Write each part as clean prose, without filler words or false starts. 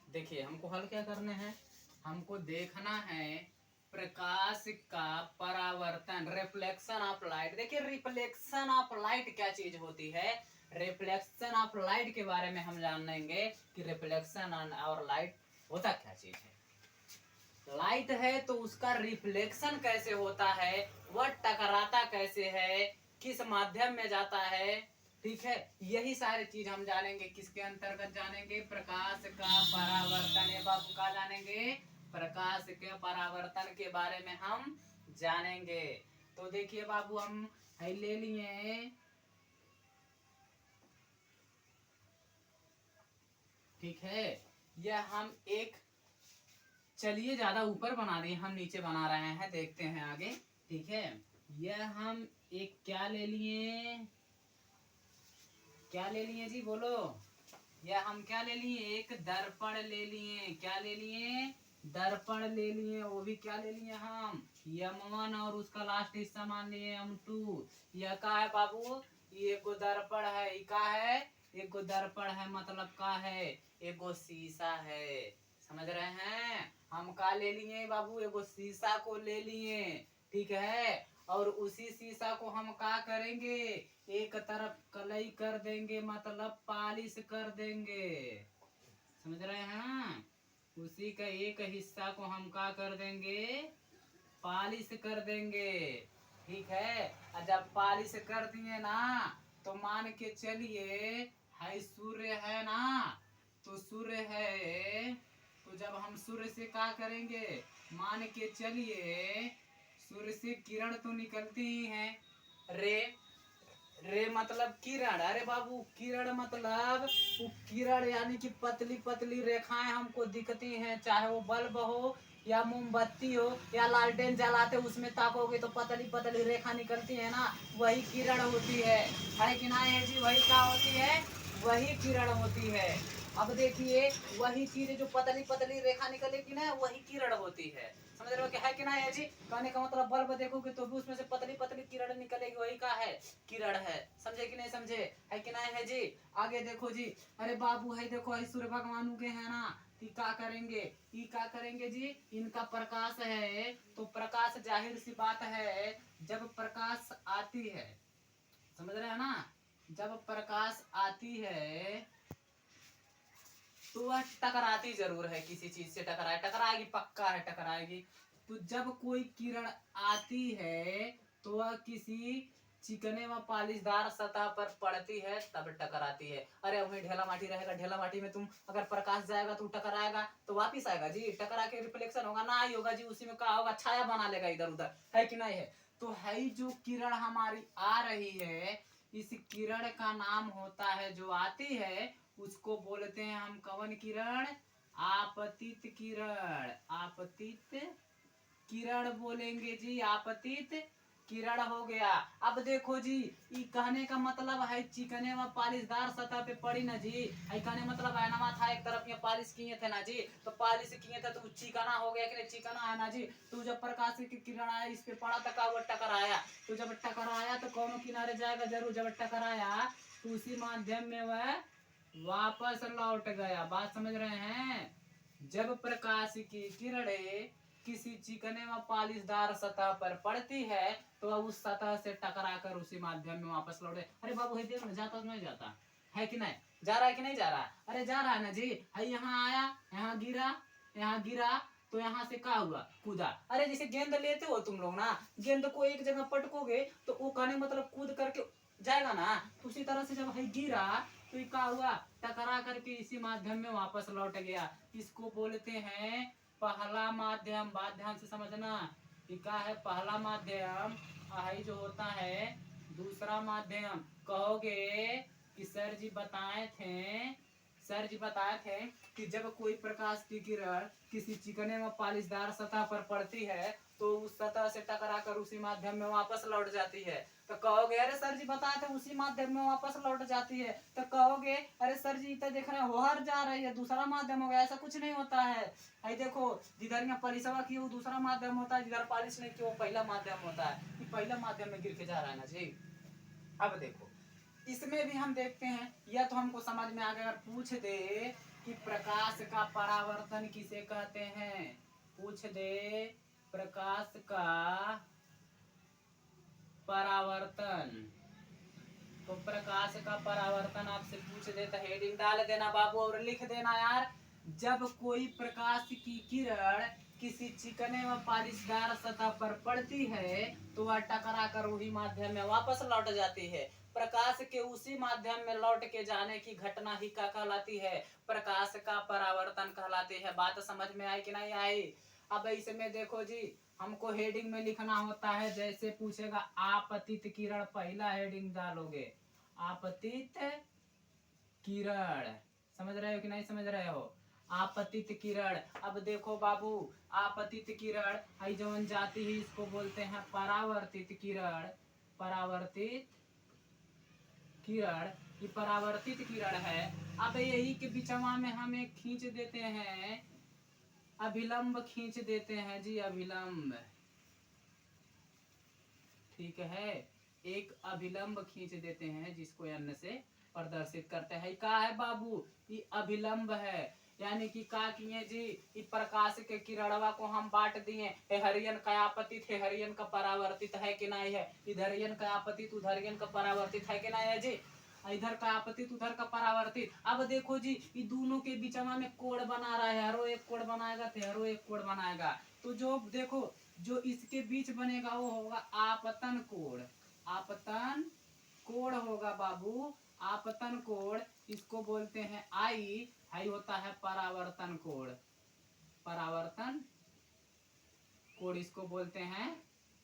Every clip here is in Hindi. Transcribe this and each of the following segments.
देखिए हमको हल क्या करने हैं, हमको देखना है प्रकाश का परावर्तन, रिफ्लेक्शन ऑफ लाइट। देखिए रिफ्लेक्शन ऑफ लाइट क्या चीज होती है, रिफ्लेक्शन ऑफ लाइट के बारे में हम जानेंगे कि रिफ्लेक्शन और लाइट होता क्या चीज है। लाइट है तो उसका रिफ्लेक्शन कैसे होता है, वह टकराता कैसे है, किस माध्यम में जाता है, ठीक है। यही सारी चीज हम जानेंगे, किसके अंतर्गत जानेंगे, प्रकाश का परावर्तन। ये बाबू का जानेंगे, प्रकाश के परावर्तन के बारे में हम जानेंगे। तो देखिए बाबू हम ले लिए, ठीक है। यह हम एक, चलिए ज्यादा ऊपर बना दिए, हम नीचे बना रहे हैं, देखते हैं आगे, ठीक है। यह हम एक क्या ले लिए, क्या ले लिए जी बोलो। यह हम क्या ले लिए, एक दर्पण ले लिए। क्या ले लिए, दर्पण ले लिए। वो भी क्या ले लिए हम, M1 और उसका लास्ट हिस्सा मान लिए M2। यह का है बाबू, ये को दर्पण है, ये का है, एक को दर्पण है, मतलब का है, एक को शीशा है। समझ रहे हैं, हम का ले लिए बाबू, एगो शीशा को ले लिए, ठीक है। और उसी शीशा को हम का करेंगे, एक तरफ कलई कर देंगे, मतलब पालिश कर देंगे। समझ रहे हैं, उसी का एक हिस्सा को हम का कर देंगे, पालिश कर देंगे, ठीक है। और जब पालिश कर दिए ना, तो मान के चलिए है सूर्य है ना, तो सूर्य है, तो जब हम सूर्य से क्या करेंगे, मान के चलिए सूर्य से किरण तो निकलती ही है, रे। रे मतलब किरण, अरे बाबू किरण मतलब वो किरण, यानी कि पतली पतली रेखाएं हमको दिखती हैं, चाहे वो बल्ब हो या मोमबत्ती हो या लालटेन जलाते उसमें ताकोगे तो पतली पतली रेखा निकलती है ना, वही किरण होती है कि ना है जी, वही क्या होती है, वही किरण होती है। अब देखिए वही चीज जो पतली पतली रेखा निकलेगी ना, वही किरण होती है। समझ रहे हो क्या है कि ना है जी, कहने का मतलब बल्ब देखोगे तो भी उसमें से पतली पतली किरण निकलेगी, वही का है, किरण है। समझे कि नहीं समझे, है कि नहीं है जी। आगे देखो जी, अरे बाबू है देखो, है सूर्य भगवान उगे हैं ना, क्या करेंगे, ये क्या करेंगे जी, इनका प्रकाश है, तो प्रकाश जाहिर सी बात है, जब प्रकाश आती है, समझ रहे हैं ना, जब प्रकाश आती है तो वह टकराती जरूर है, किसी चीज से टकराएगी, पक्का है टकराएगी। तो जब कोई किरण आती है तो वह किसी चिकने व पालिशदार सतह पर पड़ती है, तब टकराती है। अरे वही ढेला माटी रहेगा, ढेला माटी में तुम अगर प्रकाश जाएगा तो टकराएगा, तो वापिस आएगा जी, टकरा के रिफ्लेक्शन होगा ना, ही होगा जी, उसी में क्या होगा, छाया बना लेगा इधर उधर, है कि नहीं है। तो है जो किरण हमारी आ रही है, इस किरण का नाम होता है, जो आती है उसको बोलते हैं हम कवन किरण, आपतित किरण, आपतित किरण बोलेंगे जी, आपतित किरण हो गया। अब देखो जी, ये कहने का मतलब है चिकने व पालिशदार सतह पे पड़ी ना जी, है कहने मतलब है ना, था एक तरफ ये पालिश किए थे ना जी, तो पालिश किए थे तो चिकना हो गया कि नहीं, चिकना है ना जी। तो जब प्रकाश की किरण आया इस पे पड़ा तक वो टकराया, तो जब टकराया तो कौन किनारे जाएगा जरूर, जब टकराया तो उसी माध्यम में वह वापस लौट गया। बात समझ रहे हैं, जब प्रकाश की किरणें किसी चिकने व पालिशदार सतह पर पड़ती है तो वह उस सतह से टकराकर उसी माध्यम में वापस लौटे। अरे बाबू है देखो, जाता तो नहीं जाता है कि नहीं, जा रहा है कि नहीं जा रहा, अरे जा रहा है ना जी, है यहाँ आया, यहाँ गिरा, यहाँ गिरा, तो यहाँ से क्या हुआ, कूदा। अरे जैसे गेंद लेते हो तुम लोग ना, गेंद को एक जगह पटकोगे तो वो कहने मतलब कूद करके जाएगा ना, तो उसी तरह से जब है गिरा तो ये क्या हुआ, टकरा करके इसी माध्यम में वापस लौट गया। इसको बोलते हैं पहला माध्यम। बात ध्यान से समझना, कि क्या है पहला माध्यम, है जो होता है दूसरा माध्यम। कहोगे कि सर जी बताए थे, सर जी बताए थे कि जब कोई प्रकाश की किरण किसी चिकने व पालिशदार सतह पर पड़ती है तो उस सतह से टकराकर उसी माध्यम में वापस लौट जाती है। तो कहोगे अरे सर जी बताए थे उसी माध्यम में वापस लौट जाती है, तो कहोगे अरे सर जी तो देख रहे हैं होहर जा रही है, दूसरा माध्यम हो गया। ऐसा कुछ नहीं होता है, आई देखो जिधर यहाँ पालिशवा की वो दूसरा माध्यम होता है, जिधर पालिश नहीं की वो पहला माध्यम होता है। ये पहला माध्यम में गिर के जा रहा है ना जी। अब देखो इसमें भी हम देखते हैं, या तो हमको समझ में आ गया, अगर पूछ दे कि प्रकाश का परावर्तन किसे कहते हैं, पूछ दे। प्रकाश का परावर्तन, तो प्रकाश का परावर्तन आपसे पूछ दे तो हेडिंग डाल देना बाबू और लिख देना यार। जब कोई प्रकाश की किरण किसी चिकने व पालिशदार सतह पर पड़ती है तो वह टकरा कर वही माध्यम में वापस लौट जाती है। प्रकाश के उसी माध्यम में लौट के जाने की घटना ही क्या कहलाती है, प्रकाश का परावर्तन कहलाती है। बात समझ में आई कि नहीं आई? अब इसमें देखो जी, हमको हेडिंग में लिखना होता है, जैसे पूछेगा आपतित किरण, पहला हेडिंग डालोगे आपतित किरण। समझ रहे हो कि नहीं समझ रहे हो? आपतित किरण। अब देखो बाबू, आपतित किरण आई जवन जाती है इसको बोलते हैं परावर्तित किरण। परावर्तित किरण, ये परावर्तित किरण है। अब यही के बिचवा में हम एक खींच देते हैं, अभिलंब खींच देते हैं जी, अभिलंब। ठीक है, एक अभिलंब खींच देते हैं जिसको n से प्रदर्शित करते हैं। क्या है बाबू? ये अभिलंब है। यानी कि का किए जी, इस प्रकाश के किरणवा को हम बांट दिए, हरियन का आपतित है, हरियन का परावर्तित है कि नहीं है, इधरियन का आपतित उधरियन का परावर्तित है कि नहीं है जी, इधर का आपतित उधर का परावर्तित। अब देखो जी, ये दोनों के बीचवा में कोण बना रहा है, हरो एक कोण बनाएगा तो हरो एक कोण बनाएगा। तो जो देखो, जो इसके बीच बनेगा वो होगा आपतन कोण। आपतन कोण होगा बाबू, आपतन कोण, इसको बोलते हैं आई। आई होता है परावर्तन कोण। परावर्तन कोण इसको बोलते हैं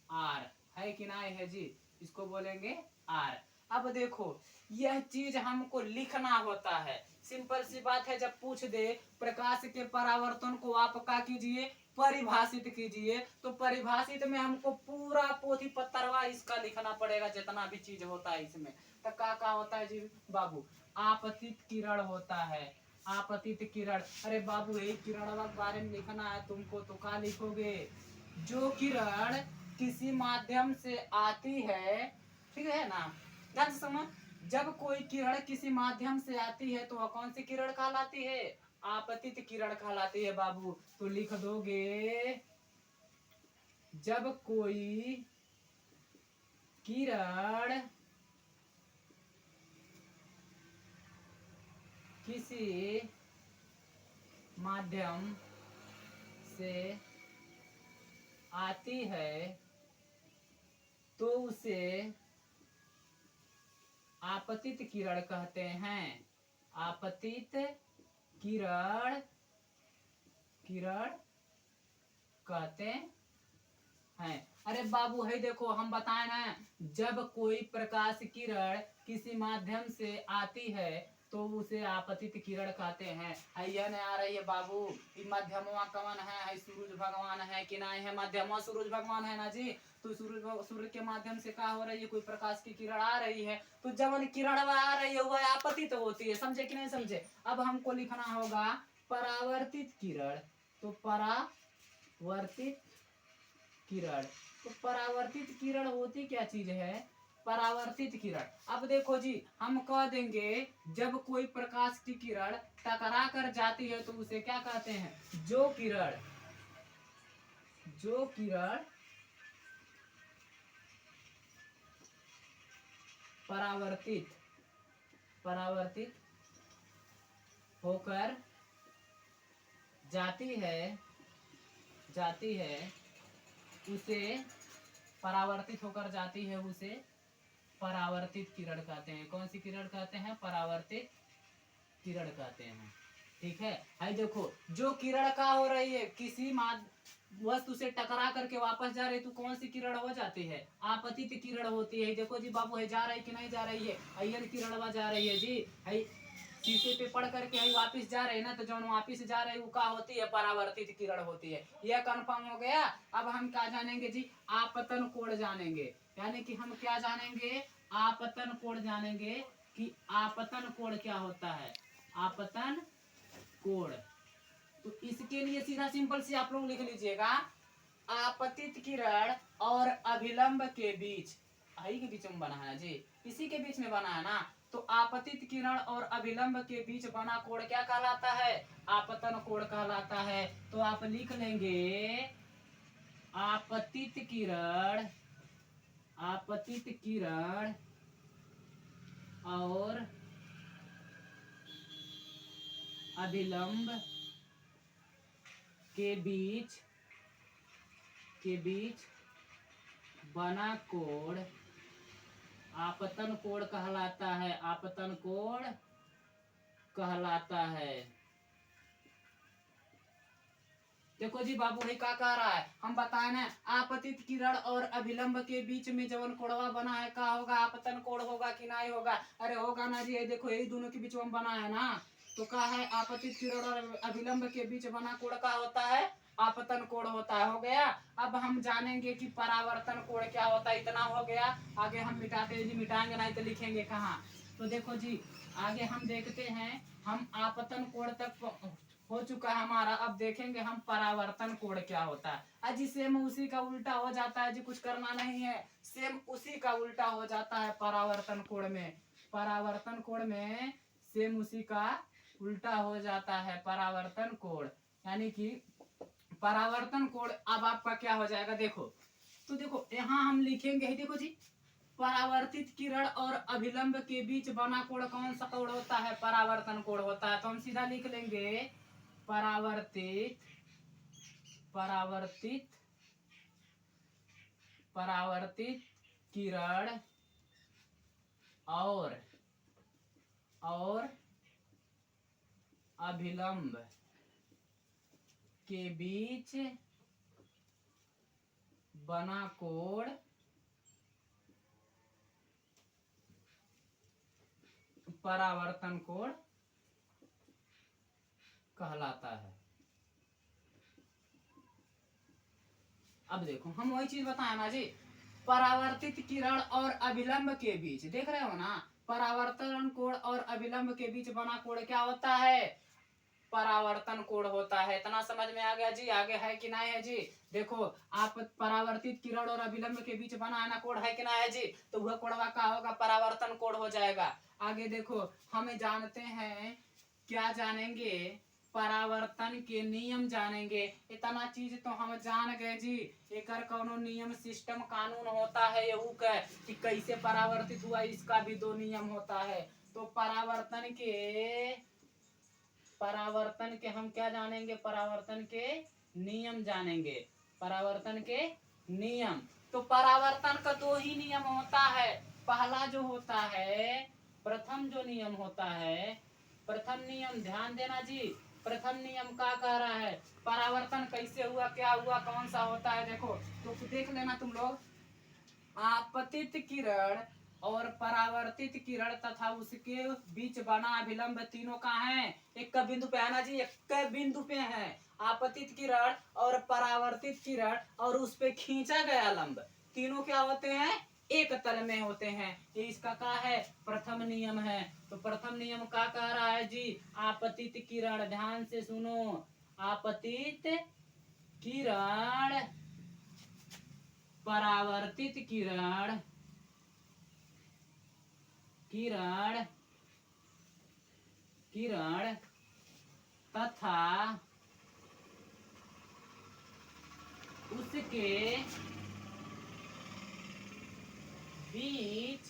आर, है कि नहीं है जी, इसको बोलेंगे आर। अब देखो, यह चीज हमको लिखना होता है, सिंपल सी बात है। जब पूछ दे प्रकाश के परावर्तन को आप क्या कीजिए, परिभाषित कीजिए, तो परिभाषित में हमको पूरा पोथी पत्तरवा इसका लिखना पड़ेगा, जितना भी चीज होता है इसमें। तो क्या होता है जी बाबू, आपतित किरण होता है। आपतित किरण, अरे बाबू यही किरण के बारे में लिखना है तुमको, तो क्या लिखोगे, जो किरण किसी माध्यम से आती है, ठीक है ना, ध्यान से समझ। जब कोई किरण किसी माध्यम से आती है तो वह कौन सी किरण कहलाती है, आपतित किरण कहलाती है बाबू। तो लिख दोगे, जब कोई किरण किसी माध्यम से आती है तो उसे आपतित किरण कहते हैं। आपतित किरण, किरण कहते हैं। अरे बाबू है देखो, हम बताए ना, जब कोई प्रकाश किरण किसी माध्यम से आती है तो उसे आपतित किरण कहते हैं। यह आ रही है बाबू, मध्यमवा कवन है, सूरज भगवान है कि नहीं है, मध्यमवा सूरज भगवान है ना जी। तो सूर्य के माध्यम से क्या हो रही है, कोई प्रकाश की किरण आ रही है, तो जब किरण आ रही है वह आपतित होती है। समझे कि नहीं समझे? अब हमको लिखना होगा परावर्तित किरण। तो परावर्तित किरण, तो परावर्तित किरण होती क्या चीज है, परावर्तित किरण। अब देखो जी, हम कह देंगे जब कोई प्रकाश की किरण टकरा कर जाती है तो उसे क्या कहते हैं, जो किरण, जो किरण परावर्तित, परावर्तित होकर जाती है, जाती है, उसे परावर्तित होकर जाती है, उसे परावर्तित किरण कहते हैं। कौन सी किरण कहते हैं, परावर्तित किरण कहते हैं। ठीक है, आई देखो, जो किरण का हो रही है किसी वस्तु से टकरा करके वापस जा रही है तो कौन सी किरण हो जाती है, आपतित किरण होती है। देखो जी बाबू, है जा रही कि नहीं जा रही है, अयन किरण जा रही है जी, है शीशे पे पड़ करके है वापिस जा रहे हैं ना, तो जो वापिस जा रहे हैं वो क्या होती है, परावर्तित किरण होती है। यह कंफर्म हो गया। अब हम क्या जानेंगे जी, आपतन कोण जानेंगे। यानी कि हम क्या जानेंगे, आपतन कोण जानेंगे कि आपतन कोण क्या होता है, आपतन कोण। तो इसके लिए सीधा सिंपल से आप लोग लिख लीजिएगा, आपतित किरण और अभिलंब के बीच, आई के बीच में बना है ना जी, इसी के बीच में बना है ना, तो आपतित किरण और अभिलंब के बीच बना कोण क्या कहलाता है? आपतन कोण कहलाता है। तो आप लिख लेंगे आपतित किरण, आपतित किरण और अभिलंब के बीच बना कोण आपतन कोण कहलाता है, आपतन कोण कहलाता है। देखो जी बाबू भाई क्या कह रहा है, हम बताए ना आपतित किरण और अभिलंब के बीच में जवन कोणवा बना है क्या होगा? आपतन कोण होगा कि नहीं होगा? अरे होगा ना जी। देखो यही दोनों के बीच में बना है ना, तो क्या है? आपतित किरण और अभिलंब के बीच बना कोण क्या होता है? आपतन कोण होता है। हो गया। अब हम जानेंगे कि परावर्तन कोण क्या होता है। इतना हो गया। आगे हम मिटाते जी, मिटाएंगे नहीं तो लिखेंगे कहाँ। तो देखो जी आगे हम देखते हैं, हम आपतन कोण तक हो चुका है हमारा। अब देखेंगे हम परावर्तन कोण क्या होता है। अजी सेम उसी का उल्टा हो जाता है जी, कुछ करना नहीं है, सेम उसी का उल्टा हो जाता है परावर्तन कोण में। परावर्तन कोण में सेम उसी का उल्टा हो जाता है परावर्तन कोण। यानी कि परावर्तन कोण अब आपका क्या हो जाएगा? देखो तो देखो यहाँ हम लिखेंगे, देखो जी परावर्तित किरण और अभिलंब के बीच बना कोण कौन सा कोण होता है? परावर्तन कोण होता है। तो हम सीधा लिख लेंगे परावर्तित परावर्तित परावर्तित किरण और अभिलंब के बीच बना कोण परावर्तन कोण कहलाता है। अब देखो हम वही चीज बताए ना जी, परावर्तित किरण और अभिलंब के बीच, देख रहे हो ना, परावर्तन कोण और अभिलंब के बीच बना कोण क्या होता है? परावर्तन कोण होता है। इतना समझ में आ गया जी? आगे है कि नहीं है जी? देखो आप परावर्तित किरण और अभिलंब के बीच बना है ना कोण, है कि नहीं है जी? तो वह कोणवा का होगा? परावर्तन कोण हो जाएगा। आगे देखो हमें जानते हैं, क्या जानेंगे? परावर्तन के नियम जानेंगे। इतना चीज तो हम जान गए जी। एकर कौनो नियम सिस्टम कानून होता है यहू का कि कैसे परावर्तित हुआ, इसका भी दो नियम होता है। तो परावर्तन के हम क्या जानेंगे? परावर्तन के नियम जानेंगे। परावर्तन के नियम, तो परावर्तन का दो ही नियम होता है। पहला जो होता है, प्रथम जो नियम होता है, प्रथम नियम ध्यान देना जी। प्रथम नियम क्या कह रहा है? परावर्तन कैसे हुआ, क्या हुआ, कौन सा होता है? देखो तो देख लेना तुम लोग, आपतित किरण और परावर्तित किरण तथा उसके बीच बना अभिलंब तीनों का है एक बिंदु पे है ना जी, एक बिंदु पे है। आपतित किरण और परावर्तित किरण और उस पे खींचा गया लंब, तीनों क्या होते हैं? एक तल में होते हैं। ये इसका क्या है? प्रथम नियम है। तो प्रथम नियम क्या कह रहा है जी? आपतित किरण, ध्यान से सुनो, आपतित किरण परावर्तित किरण किरण किरण तथा उसके बीच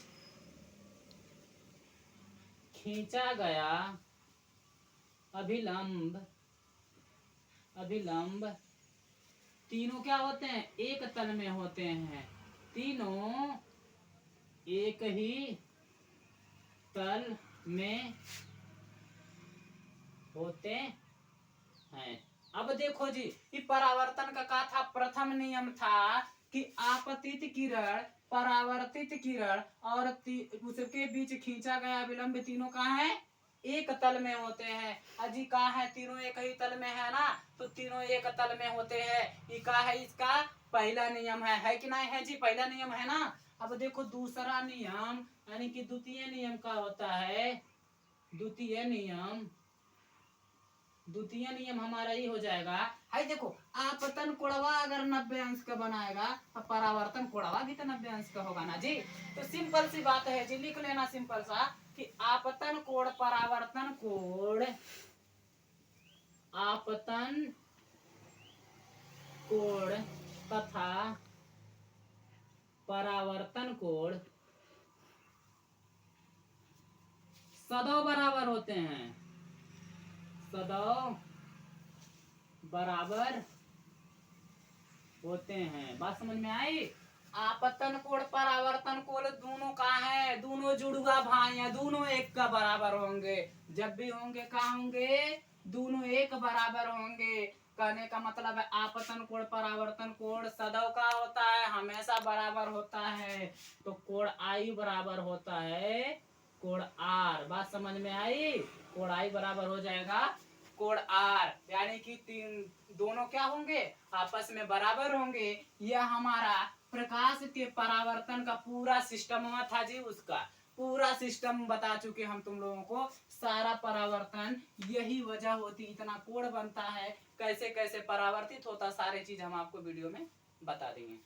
खींचा गया अभिलंब तीनों क्या होते हैं? एक तल में होते हैं। तीनों एक ही तल में होते हैं। अब देखो जी, ये परावर्तन का क्या था? प्रथम नियम था कि आपतित किरण, परावर्तित किरण और उसके बीच खींचा गया विलंब तीनों कहाँ है? एक तल में होते हैं। अजी कहा है? तीनों एक ही तल में है ना, तो तीनों एक तल में होते हैं। ये क्या है? इसका पहला नियम है कि नहीं है जी? पहला नियम है ना। अब देखो दूसरा नियम, यानी कि द्वितीय नियम का होता है। द्वितीय नियम हमारा ही हो जाएगा। है देखो, आपतन कोणवा अगर 90 अंश का बनाएगा तो परावर्तन कोणवा भी तो 90 अंश का होगा ना जी। तो सिंपल सी बात है जी, लिख लेना सिंपल सा, कि आपतन कोण परावर्तन कोण, आपतन कोण तथा परावर्तन कोण सदैव बराबर होते हैं, सदैव बराबर होते हैं। बात समझ में आई? आपतन कोण परावर्तन कोण दोनों का है, दोनों जुड़वा भाई हैं, दोनों एक का बराबर होंगे। जब भी होंगे कहा होंगे, दोनों एक बराबर होंगे। कहने का मतलब है आपतन कोण परावर्तन कोण सदैव का होता है, हमेशा बराबर होता है। तो कोण आई बराबर होता है कोण आर। बात समझ में आई? कोण आई बराबर हो जाएगा कोण आर, यानी कि तीन दोनों क्या होंगे, आपस में बराबर होंगे। यह हमारा प्रकाश के परावर्तन का पूरा सिस्टम था जी, उसका पूरा सिस्टम बता चुके हम तुम लोगों को। सारा परावर्तन यही वजह होती, इतना कोण बनता है, कैसे कैसे परावर्तित होता, सारे चीज हम आपको वीडियो में बता देंगे।